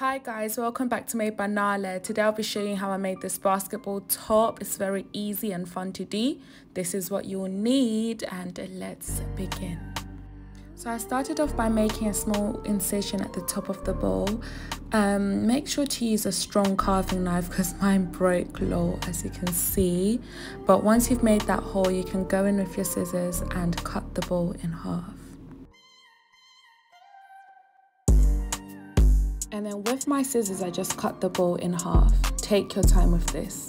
Hi guys, welcome back to Made by Nale. Today I'll be showing you how I made this basketball top. It's very easy and fun to do. This is what you'll need and let's begin. So I started off by making a small incision at the top of the bowl. Make sure to use a strong carving knife because mine broke low, as you can see. But once you've made that hole, you can go in with your scissors and cut the bowl in half. And then with my scissors, I just cut the bowl in half. Take your time with this.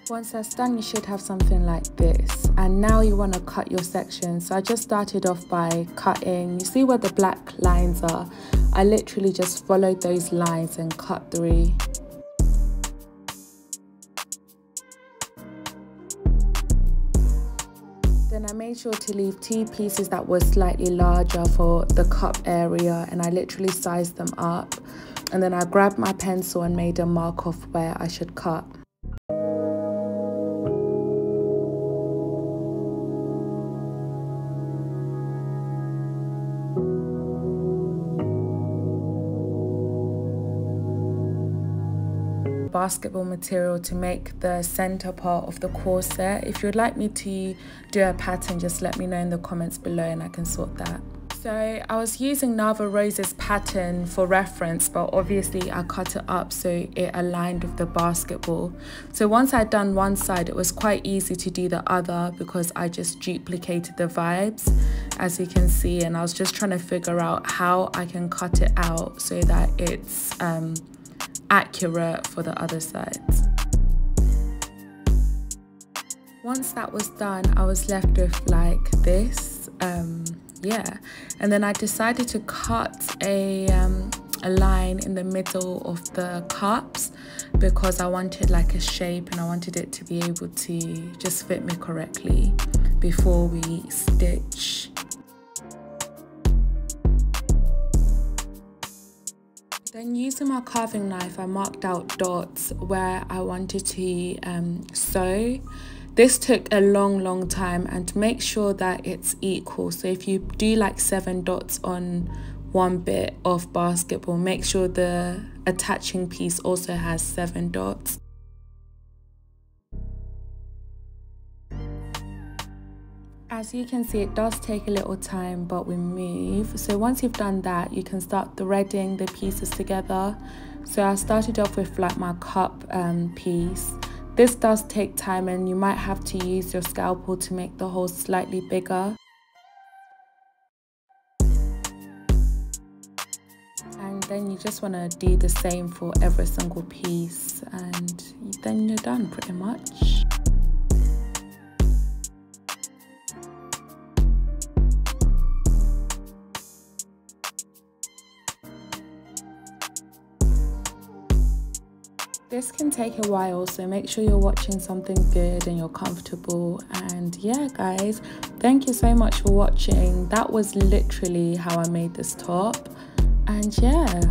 Once that's done, you should have something like this. And now you want to cut your section. So I just started off by cutting. You see where the black lines are? I literally just followed those lines and cut through. Then I made sure to leave two pieces that were slightly larger for the cup area, and I literally sized them up. And then I grabbed my pencil and made a mark of where I should cut. Basketball material to make the center part of the corset. If you'd like me to do a pattern, just let me know in the comments below and I can sort that. So I was using Nava Rose's pattern for reference, but obviously I cut it up so it aligned with the basketball. So once I'd done one side, it was quite easy to do the other because I just duplicated the vibes, as you can see, and I was just trying to figure out how I can cut it out so that it's accurate for the other sides. Once that was done, I was left with like this, yeah, and then I decided to cut a line in the middle of the cups because I wanted like a shape and I wanted it to be able to just fit me correctly before we stitch. Then using my carving knife, I marked out dots where I wanted to sew. This took a long time, and to make sure that it's equal. So if you do like 7 dots on one bit of basketball, make sure the attaching piece also has 7 dots. As you can see, it does take a little time, but we move. So once you've done that, you can start threading the pieces together. So I started off with like my cup piece. This does take time and you might have to use your scalpel to make the hole slightly bigger. And then you just want to do the same for every single piece, and then you're done pretty much. This can take a while, so make sure you're watching something good and you're comfortable. And yeah guys, thank you so much for watching. That was literally how I made this top, and yeah.